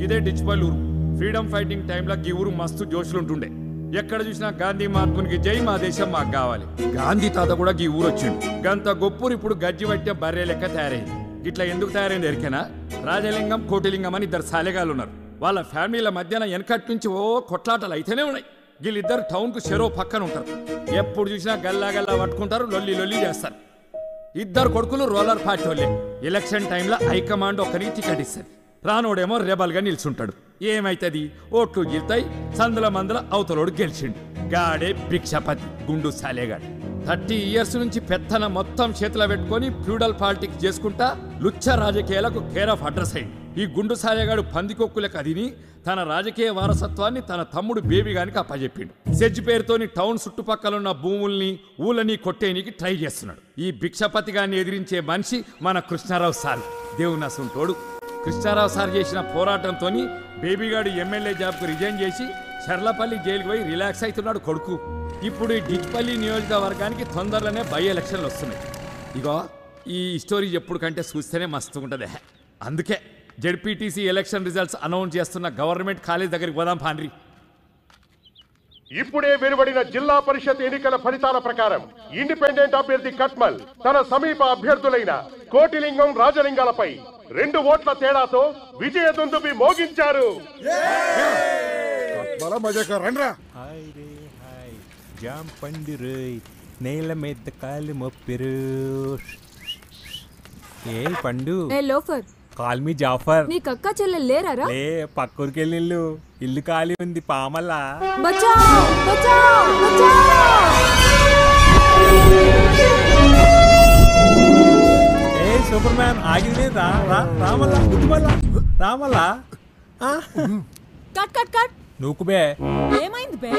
ఇదే డిచ్పల్ ఊరు. Freedom fighting టైంలో ఈ ఊరు మస్తు జోషులుంటుండే. ఎక్కడ చూసినా గాంధీ మహాత్మునికి జై, మా దేశం మాకు కావాలి. గాంధీ తాత కూడా ఈ ఊరు వచ్చిండు. గంత గొప్పూరు ఇప్పుడు గజ్జి పట్టే బర్రె లెక్క తయారైంది. ఇట్లా ఎందుకు తయారైంది ఎరికేనా? రాజలింగం, కోటిలింగం అని ఇద్దరు సాలెగాళ్ళు ఉన్నారు. వాళ్ళ ఫ్యామిలీల మధ్యన వెనకటి నుంచి కొట్లాటలు అయితేనే ఉన్నాయి. వీళ్ళిద్దరు టౌన్కు చెరో పక్కన ఉంటారు. ఎప్పుడు చూసినా గల్లా గల్లా పట్టుకుంటారు, లొల్లి లొల్లి చేస్తారు. ఇద్దరు కొడుకులు రోలర్ పార్టీ వాళ్ళే. ఎలక్షన్ టైంలో హైకమాండ్ ఒకరికి టికెట్ ఇస్తుంది. రానోడేమో రెబల్గా నిల్చుంటాడు. ఏమైతుంది? ఓట్లు గెలుతాయి. సందుల మందుల అవతలోడు గెలిచిండు. గాడే భిక్షపతి గుండు సాలేగాడు. 30 years నుంచి పెత్తన మొత్తం చేతిలో పెట్టుకొని ఫ్యూడల్ పాలిటిక్స్ చేసుకుంటా లుచ్చ రాజకీయాలకు కేర్ ఆఫ్ అడ్రస్ అయింది. ఈ గుండు సాలేగాడు పందికొక్కులకు అదిని తన రాజకీయ వారసత్వాన్ని తన తమ్ముడు బేబీగానికి అప్పచెప్పిండు. సెజ్ పేరుతోని టౌన్ చుట్టుపక్కల ఉన్న భూముల్ని ఊళ్ళని కొట్టేనికి ట్రై చేస్తున్నాడు. ఈ భిక్షపతి గారిని ఎదిరించే మనిషి మన కృష్ణారావు సార్. దేవునసుంటోడు. కృష్ణారావు సార్ చేసిన పోరాటంతో బేబీగాడు ఎమ్మెల్యే జాబ్కు రిజైన్ చేసి చర్లపల్లి జైలుకు పోయి రిలాక్స్ అవుతున్నాడు కొడుకు. ఇప్పుడు ఈ డిచ్పల్లి నియోజకవర్గానికి తొందరలోనే బై ఎలక్షన్లు వస్తున్నాయి. ఇగో ఈ స్టోరీ ఎప్పుడు కంటే చూస్తేనే మస్తు ఉంటుంది. అందుకే జెడ్పీటీసీ ఎలక్షన్ రిజల్ట్స్ అనౌన్స్ చేస్తున్న గవర్నమెంట్ కాలేజ్ దగ్గరికి పోదాం పాండ్రి. ఇప్పుడే వెలువడిన జిల్లా పరిషత్ ఎన్నికల ఫలితాల ప్రకారం ఇండిపెండెంట్ అభ్యర్థి కట్మల్ తన సమీప అభ్యర్థులైన కోటిలింగం, రాజలింగాలపై 2 ఓట్ల తేడాతో విజయ దుందుబి మోగించారు. జాం పండిరు నేల మీద కాలు మొప్పిరు. ఏ పండు లోఫర్ కాల్ మీ జాఫర్. నీ కక్క చెల్లెలు లేరారా? లే పక్కూరికి వెళ్ళి ఇల్లు ఖాళీ ఉంది పామల్లా. ఏ సూపర్ మ్యాన్ ఆగింది. రామల్లా రామల్లా కట్ కట్ కట్. నూకు బే. ఏమైంది బే?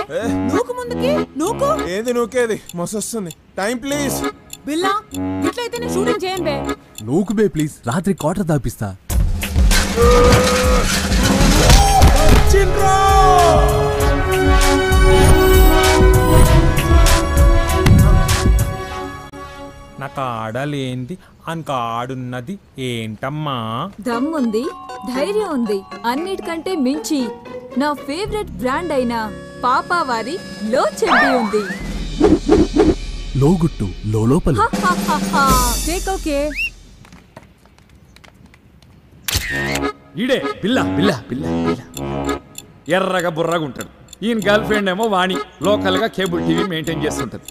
నూకు ముందుకి నూకు. ఏది నూకేది? మస్తొస్తుంది. Time please. బిల్లా ఇట్లయితేనే షూటింగ్ చేయను బే. నూకు బే ప్లీజ్. రాత్రి క్వార్టర్ దాపిస్తా. నాకు ఆడలేంది అనక ఆడున్నది ఏంటమ్మా? దమ్ముంది, ధైర్యం ఉంది. అన్నిటికంటే మించి నా ఫేవరెట్ బ్రాండ్ అయిన పాపావారి లో చెడ్డీ ఉంది. లోగుట్టు లోపల. ఈడే బిల్లా బిల్లా బిల్లా బిల్లా. ఎర్రగా బుర్రగా ఉంటాడు. ఈయన గర్ల్ ఫ్రెండ్ ఏమో వాణి లోకల్గా కేబుల్ టీవీ మెయింటైన్ చేస్తుంటది.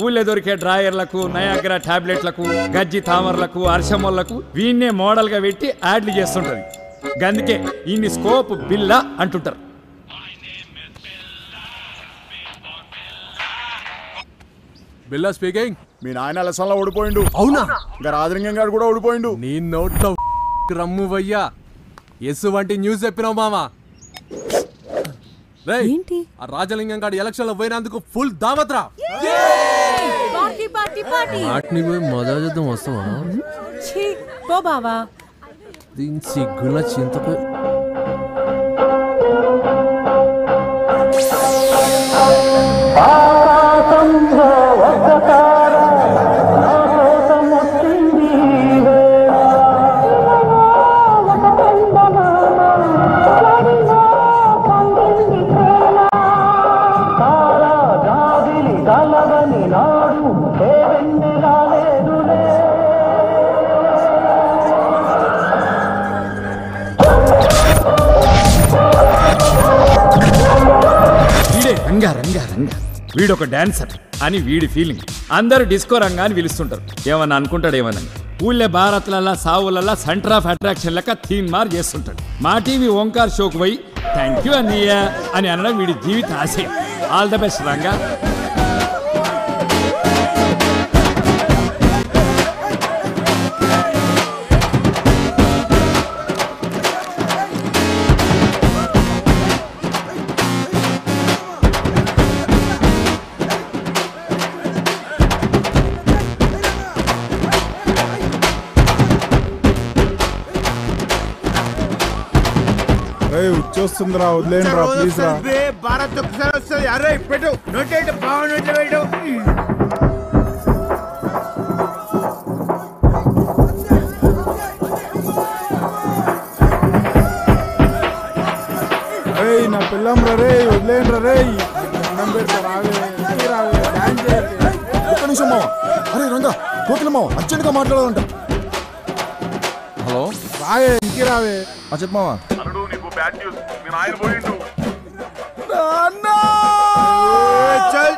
ఊళ్ళో దొరికే డ్రాయర్లకు, నయాగ్రా టాబ్లెట్లకు, గజ్జి తామర్లకు, అర్షమోళ్లకు వీన్నే మోడల్గా పెట్టి యాడ్లు చేస్తుంటది. గందుకే ఈయన్ని స్కోప్ బిల్లా అంటుంటారు. బిల్లా స్పీకింగ్. మీ నాయన అలసంలో ఓడిపోయిండు. అవునా? ఇంకా రాజలింగం గారు కూడా ఓడిపోయిండు. నీ నోట్లో రమ్ము వయ్యా. ఎస్ వంటి న్యూస్ చెప్పినావు మామా. ఏంటి? ఆ రాజలింగం గారు ఎలక్షన్ లో పోయినందుకు ఫుల్ దావత్రా. వాటిని పోయి మజా చేద్దాం వస్తావా? పో బావా. దీని సిగ్గుల చింతపోయి రంగా రంగా రంగా వీడొక డాన్సర్ అని వీడి ఫీలింగ్. అందరూ డిస్కో రంగా అని పిలుస్తుంటారు. ఏమన్నా అనుకుంటాడు ఏమన్నా. ఊళ్ళే భారత్లల్లా సావులల్లా సెంటర్ ఆఫ్ అట్రాక్షన్ లెక్క థీమ్ మార్ చేస్తుంటాడు. మా టీవీ ఓంకార్ షోకు పోయి థ్యాంక్ యూ అన్నయ్య అని అనడం వీడి జీవిత ఆశయం. All the best Ranga. వచ్చేస్తుందిరా, వదిలేండి రా ప్లీజ్ రా. భారత్ ఒకసారి వస్తుంది. అరే పెట్టు నోట్ బాగున్నట్లు పెట్టు. పిల్లం రే వదిలేండి రే దండం పెడతా రావే ఇంటికి రావే డాన్స్ చేయకే. ఒక్క నిమిషం మావా. అరే రంగా కోకిల మావ అర్జెంట్గా మాట్లాడాలంట. హలో రావే ఇంటికి రావే. చెప్పు మావా.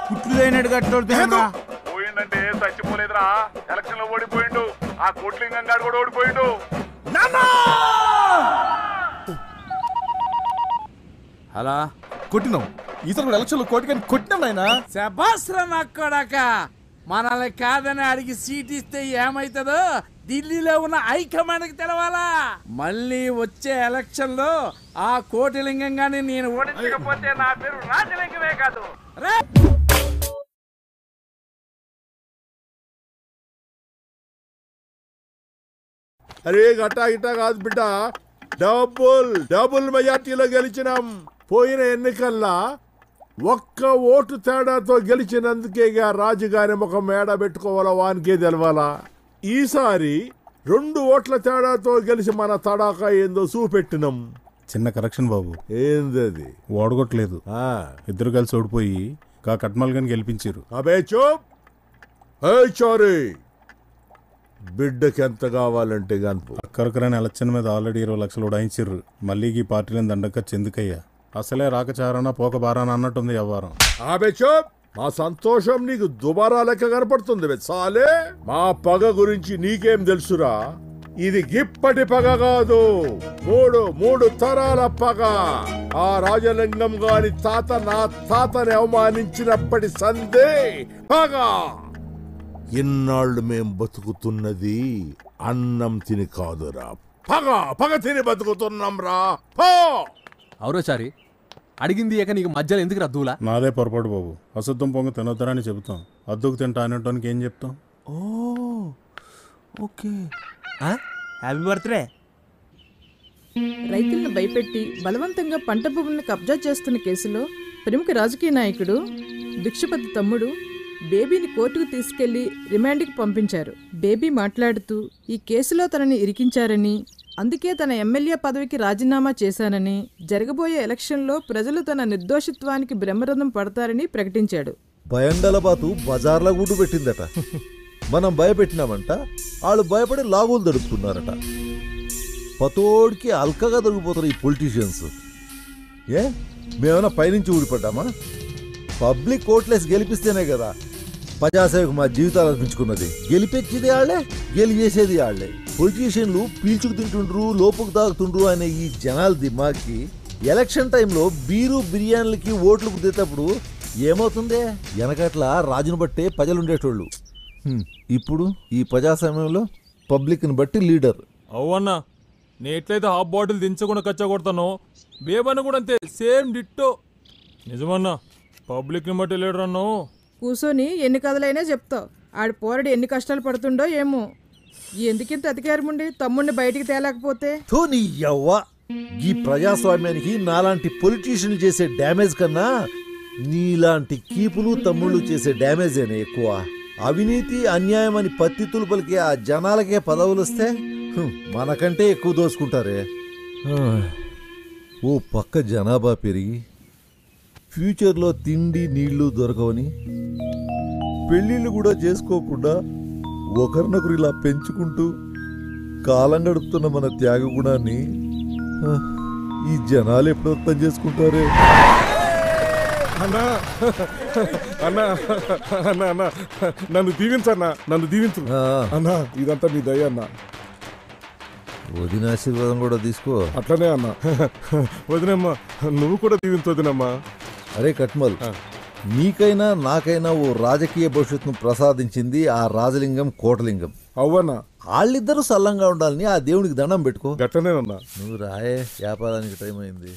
కుట్లు లేనట్టు కట్టోడుతున్నా పోయిందంటే చచ్చిపోలేదురా, ఎలక్షన్ లో ఓడిపోయిండు. ఆ కోట్లింగం గారు కూడా ఓడిపోయిండు. అలా కొట్టినాం ఈసారి కూడా ఎలక్షన్లో కోటికని కొట్టినాం నాయనా. శబాస్రా నా కొడక, మనల్ని కాదని అడిగి సీట్ ఇస్తే ఏమైతుందో ఢిల్లీలో ఉన్న హైకమాండ్కి తెలవాలా. మళ్ళీ వచ్చే ఎలక్షన్ లో ఆ కోటిలింగం గాని నేను ఓడించకపోతే నా పేరు రాజలింగమే కాదు. అరే గట్టా గిట్టా కాదు బిడ్డ, డబుల్ మెజార్టీలో గెలిచినాం. పోయిన ఎన్నికల్లో ఒక్క ఓటు తేడాతో గెలిచినందుకేగా రాజుగారి ఒక మేడ పెట్టుకోవాలా వానికే తెలవాలా. ఈసారి 2 ఓట్ల తేడాతో గెలిచి మన తడాకా ఏందో చూపెట్టినాం. చిన్న కరెక్షన్ బాబు. ఏందది? ఓడగొట్టలేదు, ఇద్దరు కలిసి ఓడిపోయి కట్మల్ గని గెలిపించారు. అబే చూప్. చోరీ బిడ్డకి ఎంత కావాలంటే గనుపు. అక్కరకరని ఎలక్షన్ మీద ఆల్రెడీ 20 లక్షలు ఉడాయించారు. మళ్ళీ ఈ పార్టీలను దండక చెందుకయ్యా. అసలే రాకచారణ పోక బారాన అన్నట్టుంది వ్యవహారం. ఆబే చూప్. మా సంతోషం నీకు దుబారా లెక్క కనపడుతుంది సాలే. మా పగ గురించి నీకేం తెలుసురా? ఇది గిప్పటి పగ కాదు, మూడు తరాల పగ. ఆ రాజలింగం గారి తాత నా తాతని అవమానించినప్పటి సందే పగ. ఇన్నాళ్ళు మేం బతుకుతున్నది అన్నం తిని కాదురా, పగ తిని బతుకుతున్నాం రా. అవురోచారి అడిగింది ఇక నీకు మధ్యలో ఎందుకు రద్దులా? నాదే పొరపాటు బాబు. అశుద్ధం పొంగ తినొద్దరని చెబుతాం, అద్దుకు తింటా అనేటానికి ఏం చెప్తాం? Okay happy birthday. రైతులను భయపెట్టి బలవంతంగా పంట భూములను కబ్జా చేస్తున్న కేసులో ప్రముఖ రాజకీయ నాయకుడు భిక్షపతి తమ్ముడు బేబీని కోర్టుకు తీసుకెళ్లి రిమాండ్కి పంపించారు. బేబీ మాట్లాడుతూ ఈ కేసులో తనని ఇరికించారని, అందుకే తన ఎమ్మెల్యే పదవికి రాజీనామా చేశానని, జరగబోయే ఎలక్షన్లో ప్రజలు తన నిర్దోషిత్వానికి బ్రహ్మరథం పడతారని ప్రకటించాడు. భయంగలబాతు బజార్లో గుడ్డు పెట్టిందట. మనం భయపెట్టినామంట, వాళ్ళు భయపడి లాగులు దడుపుతున్నారట. పతోడికి అల్కగా దొరికిపోతారు ఈ పొలిటీషియన్స్. మేమైనా పైనుంచి ఊడిపడ్డామా? పబ్లిక్ ఓట్లేసి గెలిపిస్తేనే కదా ప్రజాసేవకు మా జీవితాలు అర్పించుకున్నది. గెలిపించేది వాళ్ళే, గెలిచేసేది వాళ్ళే. పొలిటీషియన్లు పీల్చుకు తింటుండ్రు, లోపుకు తాగుతుండ్రు అనే ఈ జనాల దిమాకి ఎలక్షన్ టైంలో బీరు బిర్యానీలకి ఓట్లు కుదేటప్పుడు ఏమవుతుందే? వెనకట్ల రాజును బట్టే ప్రజలు ఉండేటోళ్ళు. ఇప్పుడు ఈ ప్రజాస్వామ్యంలో పబ్లిక్ని బట్టి లీడర్. అవునా, నేట్లయితే హాఫ్ బాటిల్ దించకుండా కచ్చగొడతాను, బేబన్న కూడా అంతే, సేమ్ డిట్టో. నిజమన్నా, పబ్లిక్ని బట్టి లీడర్ అన్నావు. కూసోని ఎన్ని కథలైనా చెప్తావు. ఆడి పోరడు ఎన్ని కష్టాలు పడుతుండో ఏమో. ఎందుకింత అధికారముండి తమ్ముడిని బయటికి తేలేకపోతే? నీ యవ్వ, ఈ ప్రజాస్వామ్యానికి నాలాంటి పొలిటీషియన్లు చేసే డ్యామేజ్ కన్నా నీలాంటి కీపులు తమ్ముళ్ళు చేసే డ్యామేజేనే ఎక్కువ. అవినీతి అన్యాయం అని పత్తితులు పలికి ఆ జనాలకే పదవులు వస్తే మనకంటే ఎక్కువ దోసుకుంటారే. ఓ పక్క జనాభా పెరిగి ఫ్యూచర్లో తిండి నీళ్లు దొరకవని పెళ్ళిళ్ళు కూడా చేసుకోకుండా ఒకరినొకరు ఇలా పెంచుకుంటూ కాలం గడుపుతున్న మన త్యాగ గుణాన్ని ఈ జనాలు ఎప్పుడు అర్థం చేసుకుంటారే? అన్నా అన్నా అన్నా అన్నా నన్ను దీవించన్నా, నన్ను దీవించు అన్నా. ఇదంతా మీ దయ అన్నా. వదిన ఆశీర్వాదం కూడా తీసుకో. అట్లనే అన్నా. వదినమ్మా, నువ్వు కూడా దీవించు వదినమ్మా. అరే కట్మల్, నీకైనా నాకైనా ఓ రాజకీయ భవిష్యత్తును ప్రసాదించింది ఆ రాజలింగం కోటలింగం. అవ్వన్నా, వాళ్ళిద్దరూ సల్లంగా ఉండాలని ఆ దేవునికి దండం పెట్టుకో. గట్టనే ఉన్నా. నువ్వు రాయే, వ్యాపారానికి టైం అయింది.